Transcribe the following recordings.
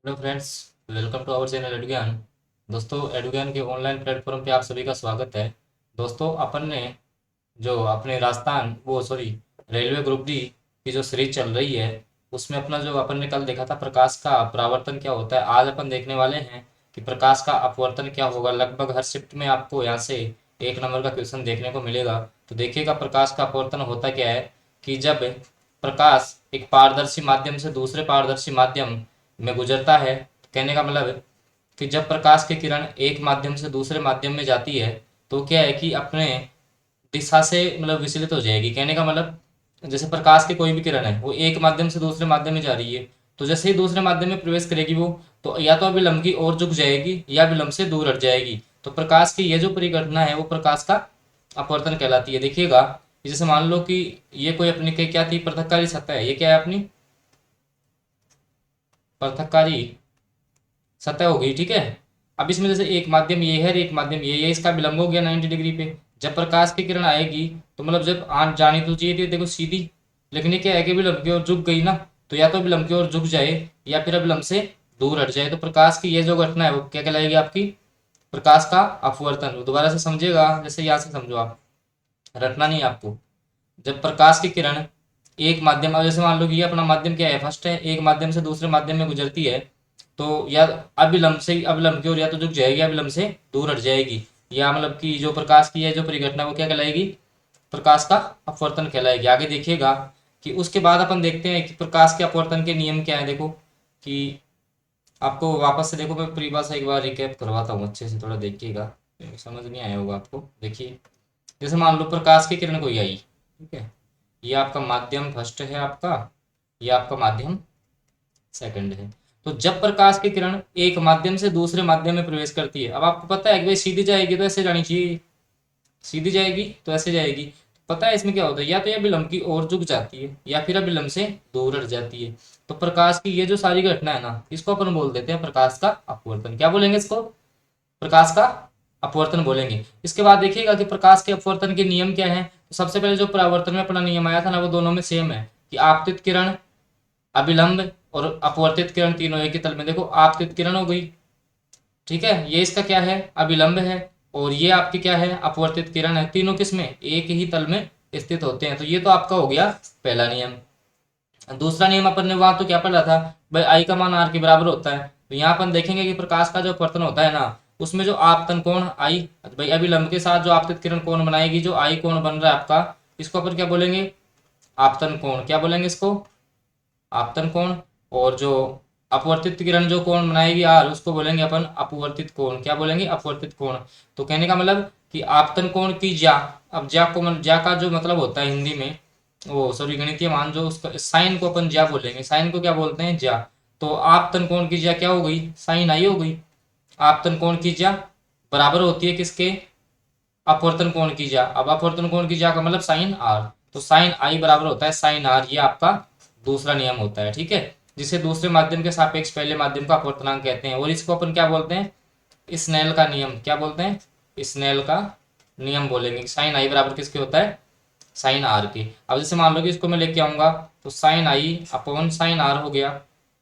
Hello friends, welcome to our channel Edugyan. दोस्तों, एडुज्ञान के online platform पे आप सभी का स्वागत है। दोस्तों, अपन ने जो अपने राजस्थान वो सॉरी रेलवे ग्रुप डी की जो सीरीज चल रही है, उसमें अपना जो अपन ने कल देखा था प्रकाश का परावर्तन क्या होता है, आज अपन देखने वाले हैं कि प्रकाश का अपवर्तन क्या होगा। लगभग हर शिफ्ट में आपको यहाँ से 1 नंबर का क्वेश्चन देखने को मिलेगा। तो देखिएगा प्रकाश का अपवर्तन होता क्या है कि जब प्रकाश एक पारदर्शी माध्यम से दूसरे पारदर्शी माध्यम में गुजरता है, कहने का मतलब है कि जब प्रकाश की किरण एक माध्यम से दूसरे माध्यम में जाती है तो क्या है कि अपने दिशा से मतलब विचलित हो जाएगी। कहने का मतलब जैसे प्रकाश की कोई भी किरण है वो एक माध्यम से दूसरे माध्यम में जा रही है, तो जैसे ही दूसरे माध्यम में प्रवेश करेगी वो तो या तो अभिलंब की ओर झुक जाएगी या विलंब से दूर हट जाएगी। तो प्रकाश की यह जो परिघटना है वो प्रकाश का अपवर्तन कहलाती है। देखिएगा जैसे मान लो कि ये कोई अपनी क्या थी, पृथककारी सतह है। ये क्या है, अपनी पृथककारी सतह हो गई, ठीक है। अब इसमें जैसे एक माध्यम ये है, एक माध्यम ये इसका विलंब हो गया 90 डिग्री पे। जब प्रकाश की किरण आएगी तो मतलब जब आंख जानी तो चाहिए थी देखो सीधी, लेकिन ये क्या है कि विलंब की ओर झुक गई ना, तो या तो विलंब की ओर झुक जाए या फिर विलंब से दूर हट जाए। तो प्रकाश की ये जो घटना है वो क्या कहलाएगी, आपकी प्रकाश का अपवर्तन। दोबारा से समझिएगा, जैसे यहाँ से समझो आप, रटना नहीं है आपको। जब प्रकाश की किरण एक माध्यम, अब जैसे मान लो कि ये अपना माध्यम क्या है, फर्स्ट है, एक माध्यम से दूसरे माध्यम में गुजरती है तो या अभिलंब से अभिलंब की ओर या तो झुक जाएगी या विलंब से दूर हट जाएगी। या मतलब कि जो प्रकाश की है जो परिघटना वो क्या कहलाएगी, प्रकाश का अपवर्तन कहलाएगी। आगे देखिएगा कि उसके बाद अपन देखते हैं कि प्रकाश के अपवर्तन के नियम क्या है। देखो कि आपको वापस से देखो, मैं परिभाषा एक बार रिकैप करवाता हूँ अच्छे से, थोड़ा देखिएगा, समझ नहीं आया होगा आपको। देखिए जैसे मान लो प्रकाश की किरण कोई आई, ठीक है, ये आपका माध्यम फर्स्ट है आपका, ये आपका माध्यम सेकंड है। तो जब प्रकाश की किरण एक माध्यम से दूसरे माध्यम में प्रवेश करती है, अब आपको पता है कि भाई सीधी जाएगी तो ऐसे जानी चाहिए, सीधी जाएगी तो ऐसे जाएगी। पता है इसमें क्या होता है, या तो यह विलंब की ओर झुक जाती है या फिर विलंब से दूर हट जाती है। तो प्रकाश की ये जो सारी घटना है ना, इसको अपन बोल देते हैं प्रकाश का अपवर्तन। क्या बोलेंगे इसको, प्रकाश का अपवर्तन बोलेंगे। इसके बाद देखिएगा कि प्रकाश के अपवर्तन के नियम क्या है। तो सबसे पहले जो परावर्तन में अपना नियम आया था ना, वो दोनों में सेम है कि आपतित किरण, अभिलंब और अपवर्तित किरण तीनों एक ही तल में। देखो आपतित किरण हो गई, ठीक है, ये इसका क्या है, अभिलंब है, और ये आपकी क्या है, अपवर्तित किरण है। तीनों किस में, एक ही तल में स्थित होते हैं। तो ये तो आपका हो गया पहला नियम। दूसरा नियम अपन ने वहां तो क्या पढ़ा था भाई, आई का मान आर के बराबर होता है। तो यहाँ अपन देखेंगे कि प्रकाश का जो अपवर्तन होता है ना, उसमें जो आपतन कोण आई, भाई अभिलंब के साथ जो आपतित किरण कोण बनाएगी, जो आई कोण बन रहा है आपका, इसको अपन क्या बोलेंगे, आपतन कोण। क्या बोलेंगे इसको, आपतन कोण। और जो अपवर्तित किरण जो कोण बनाएगी आर, उसको बोलेंगे अपन अपवर्तित कोण। क्या बोलेंगे, अपवर्तित कोण। तो कहने का मतलब कि आपतन कोण की ज्या, अब ज्या को ज्या का जो मतलब होता है हिंदी में, वो सॉरी गणितीय मान जो उसका साइन को अपन ज्या बोलेंगे, साइन को क्या बोलते हैं, ज्या। तो आपतन कोण की ज्या क्या हो गई, साइन आई हो गई। आपतन कोण की ज्या बराबर होती है किसके, अपवर्तन कोण की ज्या। अब अपवर्तन कोण की ज्या का मतलब साइन आर, तो साइन आई बराबर होता है साइन आर। ये आपका दूसरा नियम होता है, ठीक है, जिसे दूसरे माध्यम के सापेक्ष पहले माध्यम का अपवर्तनांक कहते हैं। और इसको अपन क्या बोलते हैं, स्नेल का नियम। क्या बोलते हैं, स्नेल का नियम बोलेंगे। साइन आई बराबर किसके होता है, साइन आर की। अब जैसे मान लो कि इसको मैं लेके आऊंगा तो sine i upon sine r हो गया,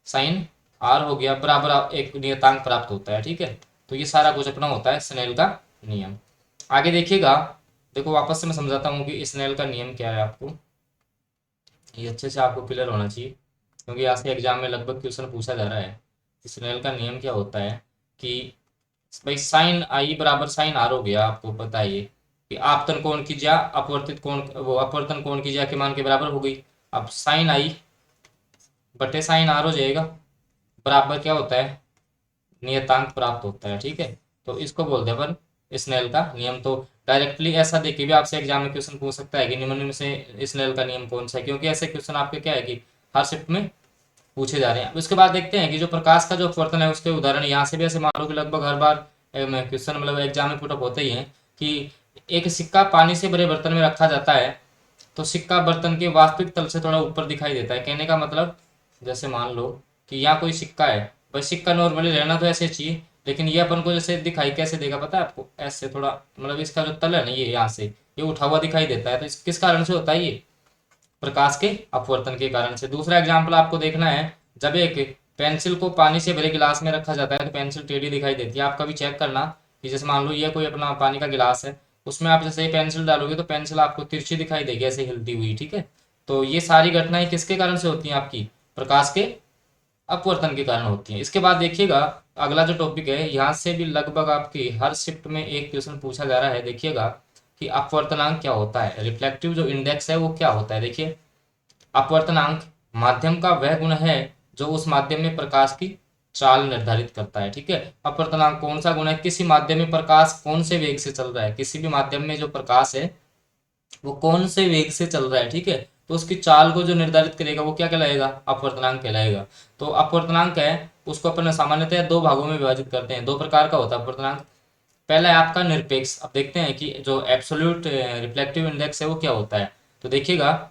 साइन आर हो गया, बराबर एक नियतांक प्राप्त होता है, ठीक है। तो ये सारा कुछ अपना होता है स्नेल का नियम। आगे देखिएगा, देखो वापस से मैं समझाता हूँ कि स्नेल का नियम क्या है आपको, ये अच्छे से आपको क्लियर होना चाहिए, क्योंकि यहाँ से एग्जाम में लगभग क्वेश्चन पूछा जा रहा है। स्नेल का नियम क्या होता है कि भाई साइन आई बराबर साइन आर हो गया, आपको पता है ये कि आपतन कोण की ज्या अपवर्तित कोण, वो अपवर्तन कोण की ज्या के मान के बराबर हो गई। अब साइन आई बटे साइन आर हो जाएगा, बराबर क्या होता है, नियतांक प्राप्त होता है, ठीक है। तो इसको बोलते हैं अपन स्नेल का नियम। तो डायरेक्टली ऐसा देख के भी आपसे एग्जाम में क्वेश्चन पूछ सकता है कि निम्न में से स्नेल का नियम कौन सा है, क्योंकि ऐसे क्वेश्चन आपके क्या है कि हर शिफ्ट में पूछे जा रहे हैं। उसके बाद देखते हैं कि जो प्रकाश का जो अपवर्तन है उसके उदाहरण यहाँ से भी ऐसे मान लो कि लगभग हर बार क्वेश्चन मतलब एग्जाम में पुटअप होते ही हैं कि एक सिक्का पानी से भरे बर्तन में रखा जाता है तो सिक्का बर्तन के वास्तविक तल से थोड़ा ऊपर दिखाई देता है। कहने का मतलब जैसे मान लो कि यहाँ कोई सिक्का है, भाई सिक्का नॉर्मली रहना तो ऐसे चाहिए, लेकिन ये अपन को जैसे दिखाई कैसे देगा पता है आपको, ऐसे थोड़ा मतलब इसका जो तल है ना ये यहाँ से ये उठा हुआ दिखाई देता है। तो किस कारण से होता है ये, प्रकाश के अपवर्तन के कारण से। दूसरा एग्जाम्पल आपको देखना है, जब एक पेंसिल को पानी से भरे गिलास में रखा जाता है तो पेंसिल टेढ़ी दिखाई देती है। आप कभी चेक करना कि जैसे मान लो ये कोई अपना पानी का गिलास है, उसमें आप जैसे ही पेंसिल डालोगे तो पेंसिल आपको तिरछी दिखाई देगी ऐसे हिलती हुई, ठीक है। तो ये सारी घटनाएं किसके कारण से होती हैं आपकी, प्रकाश के अपवर्तन के कारण होती हैं। इसके बाद देखिएगा अगला जो टॉपिक है, यहाँ से भी लगभग आपकी हर शिफ्ट में एक क्वेश्चन पूछा जा रहा है। देखिएगा कि अपवर्तनांक क्या होता है, रिफ्लेक्टिव जो इंडेक्स है वो क्या होता है। देखिए अपवर्तनांक माध्यम का वह गुण है जो उस माध्यम में प्रकाश की चाल निर्धारित करता है, ठीक है। अपवर्तनांक कौन सा गुण है, किसी माध्यम में प्रकाश कौन से वेग से चल रहा है, किसी भी माध्यम में जो प्रकाश है वो कौन से वेग से चल रहा है, ठीक है। तो उसकी चाल को जो निर्धारित करेगा वो क्या कहलाएगा, अपवर्तनांक कहलाएगा। तो अपवर्तनांक है उसको अपन सामान्यतः दो भागों में विभाजित करते हैं, दो प्रकार का होता है अपवर्तनांक। पहला है आपका निरपेक्ष। अब देखते हैं कि जो एब्सोल्यूट रिफ्लेक्टिव इंडेक्स है वो क्या होता है। तो देखिएगा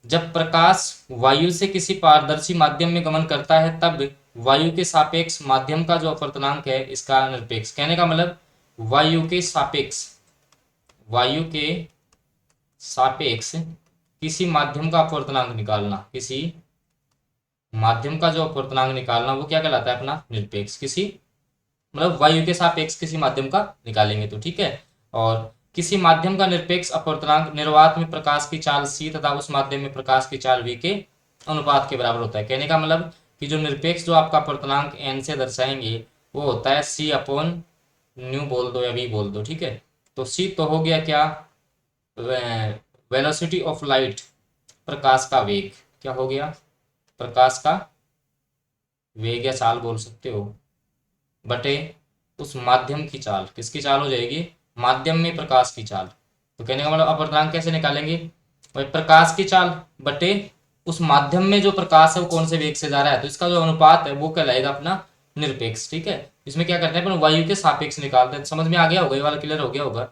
जब प्रकाश वायु से किसी पारदर्शी माध्यम में गमन करता है तब वायु के सापेक्ष माध्यम का जो अपवर्तनांक है इसका निरपेक्ष, कहने का मतलब वायु के सापेक्ष, वायु के सापेक्ष किसी माध्यम का अपवर्तनांक निकालना, किसी माध्यम का जो अपवर्तनांक निकालना वो क्या कहलाता है अपना निरपेक्ष। किसी मतलब वायु के सापेक्ष किसी माध्यम का निकालेंगे तो, ठीक है। और किसी माध्यम का निरपेक्ष अपवर्तनांक निर्वात में प्रकाश की चाल c तथा उस माध्यम में प्रकाश की चाल v के अनुपात के बराबर होता है। कहने का मतलब कि जो निरपेक्ष जो आपका अपवर्तनांक n से दर्शाएंगे वो होता है c अपॉन न्यू बोल दो या v बोल दो, ठीक है। तो c तो हो गया क्या, वेलोसिटी ऑफ लाइट, प्रकाश का वेग, क्या हो गया, प्रकाश का वेग या चाल बोल सकते हो, बटे उस माध्यम की चाल, किसकी चाल हो जाएगी, माध्यम में प्रकाश की चाल। तो कहने का मतलब अपवर्तनांक कैसे निकालेंगे, भाई प्रकाश की चाल बटे उस माध्यम में जो प्रकाश है वो कौन से वेग से जा रहा है, तो इसका जो अनुपात है वो कहलाएगा अपना निरपेक्ष, ठीक है। इसमें क्या करते हैं अपन वायु के सापेक्ष निकालते हैं। समझ में आ गया होगा, ये वाला क्लियर हो गया होगा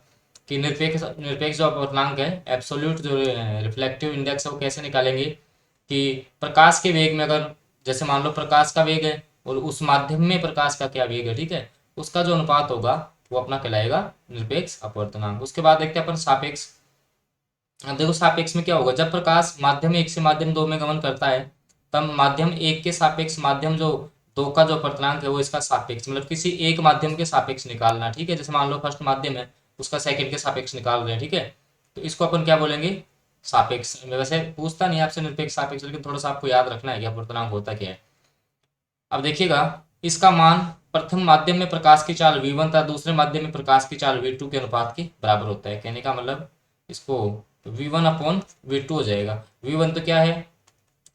कि निरपेक्ष निरपेक्ष जो अपवर्तनांक है, एब्सोल्यूट जो रिफ्लेक्टिव इंडेक्स है वो कैसे निकालेंगे कि प्रकाश के वेग में अगर जैसे मान लो प्रकाश का वेग है और उस माध्यम में प्रकाश का क्या वेग है, ठीक है, उसका जो अनुपात होगा वो अपना कहलाएगा निरपेक्ष अपवर्तनांक। उसके बाद देखते हैं अपन सापेक्ष। अब देखो सापेक्ष में क्या होगा, जब प्रकाश माध्यम एक से माध्यम दो में गमन करता है तब माध्यम एक के सापेक्ष माध्यम जो दो का जो अपवर्तनांक है वो इसका सापेक्ष, मतलब किसी एक माध्यम के सापेक्ष निकालना, ठीक है। जैसे मान लो फर्स्ट माध्यम है उसका सेकंड के सापेक्ष निकाल रहे हैं, ठीक है, तो इसको अपन क्या बोलेंगे, सापेक्ष। मैं वैसे पूछता नहीं आपसे निरपेक्ष सापेक्ष, लेकिन थोड़ा सा आपको याद रखना है कि अपवर्तनांक होता क्या है। अब देखिएगा इसका मान प्रथम माध्यम में प्रकाश की चाल v1 तथा दूसरे माध्यम में प्रकाश की चाल v2 के अनुपात के बराबर होता है। कहने का मतलब इसको v1 अपॉन v2 हो जाएगा। v1 तो क्या है,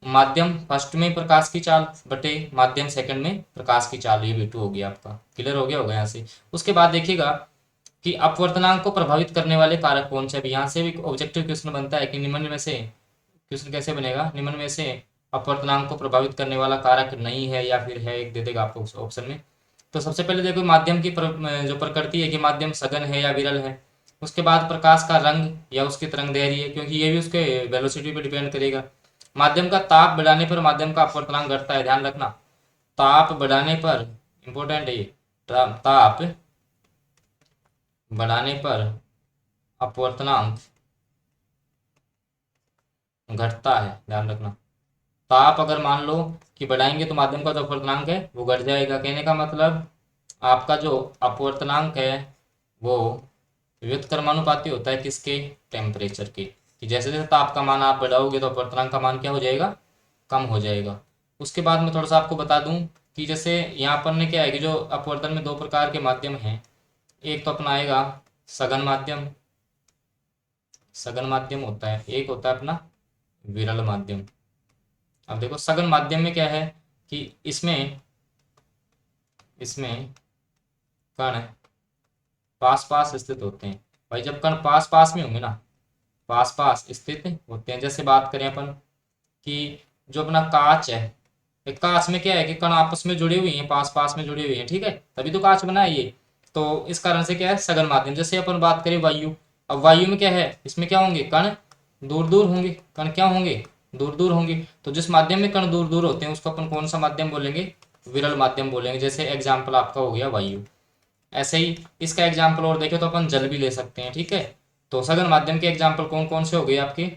माध्यम फर्स्ट में प्रकाश की चाल बटे माध्यम सेकंड में प्रकाश की चाल, ये v2 हो गया आपका, क्लियर हो गया होगा यहाँ से। उसके बाद देखिएगा कि अपवर्तनांक को प्रभावित करने वाले कारक कौन से। यहाँ से भी ऑब्जेक्टिव क्वेश्चन बनता है कि निम्न में से, क्वेश्चन कैसे बनेगा, निम्न में से अपवर्तनांक को प्रभावित करने वाला कारक नहीं है या फिर है, एक दे देगा आपको ऑप्शन में। तो सबसे पहले देखो माध्यम की जो प्रकृति है कि माध्यम सघन है या विरल है। उसके बाद प्रकाश का रंग या उसकी तरंग दैर्ध्य, क्योंकि ये भी उसके वेलोसिटी पे डिपेंड करेगा। माध्यम का ताप बढ़ाने पर माध्यम का अपवर्तनांक घटता है, ध्यान रखना, ताप बढ़ाने पर, इंपॉर्टेंट है ये, ताप बढ़ाने पर अपवर्तनांक घटता है, ध्यान रखना। ताप अगर मान लो कि बढ़ाएंगे तो माध्यम का जो अपवर्तनांक है वो घट जाएगा। कहने का मतलब आपका जो अपवर्तनांक है वो व्युत्क्रमानुपाती होता है किसके, टेम्परेचर के, कि जैसे जैसे ताप का मान आप बढ़ाओगे तो अपवर्तनांक का मान क्या हो जाएगा, कम हो जाएगा। उसके बाद मैं थोड़ा सा आपको बता दूं कि जैसे यहाँ पर ने क्या है कि जो अपवर्तन में दो प्रकार के माध्यम हैं, एक तो अपना आएगा सघन माध्यम, सघन माध्यम होता है, एक होता है अपना विरल माध्यम। अब देखो सघन माध्यम में क्या है कि इसमें इसमें कण पास पास स्थित होते हैं। भाई जब कण पास पास में होंगे ना, पास पास स्थित होते हैं, जैसे बात करें अपन कि जो अपना कांच है, एक कांच में क्या है कि कण आपस में जुड़े हुए हैं, पास पास में जुड़े हुए हैं, ठीक है, तभी तो कांच बना है ये। तो इस कारण से क्या है सघन माध्यम। जैसे अपन बात करें वायु, अब वायु में क्या है, इसमें क्या होंगे, कण दूर दूर होंगे, कण क्या होंगे, दूर दूर होंगे। तो जिस माध्यम में कण दूर दूर होते हैं उसको अपन कौन सा माध्यम बोलेंगे, विरल माध्यम बोलेंगे। जैसे एग्जाम्पल आपका हो गया वायु। ऐसे ही इसका एग्जाम्पल और देखें तो अपन जल भी ले सकते हैं, ठीक है। तो सघन माध्यम के एग्जाम्पल कौन कौन से हो गए आपके,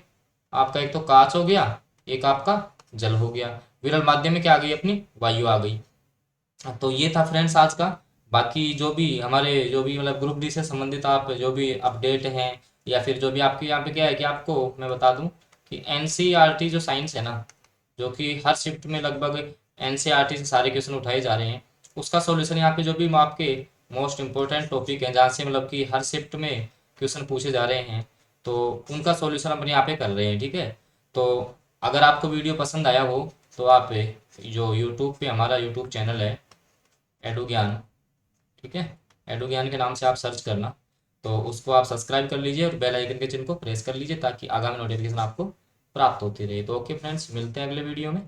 आपका एक तो कांच हो गया, एक आपका जल हो गया। विरल माध्यम में क्या आ गई, अपनी वायु आ गई। तो ये था फ्रेंड्स आज का। बाकी जो भी हमारे जो भी मतलब ग्रुप डी से संबंधित आप जो भी अपडेट हैं, या फिर जो भी आपके यहाँ पे क्या है कि आपको मैं बता दूं कि एनसीईआरटी जो साइंस है ना, जो कि हर शिफ्ट में लगभग एनसीईआरटी से सारे क्वेश्चन उठाए जा रहे हैं, उसका सॉल्यूशन यहाँ पे जो भी आपके मोस्ट इंपॉर्टेंट टॉपिक हैं जहाँ से मतलब कि हर शिफ्ट में क्वेश्चन पूछे जा रहे हैं, तो उनका सॉल्यूशन अपन यहाँ पे कर रहे हैं, ठीक है। तो अगर आपको वीडियो पसंद आया हो तो आप जो यूट्यूब पे हमारा यूट्यूब चैनल है एडू ज्ञान, ठीक है, एडू ज्ञान के नाम से आप सर्च करना, तो उसको आप सब्सक्राइब कर लीजिए और बेल आइकन के चिन्ह को प्रेस कर लीजिए ताकि आगामी नोटिफिकेशन आपको प्राप्त होती रहे। तो ओके फ्रेंड्स, मिलते हैं अगले वीडियो में।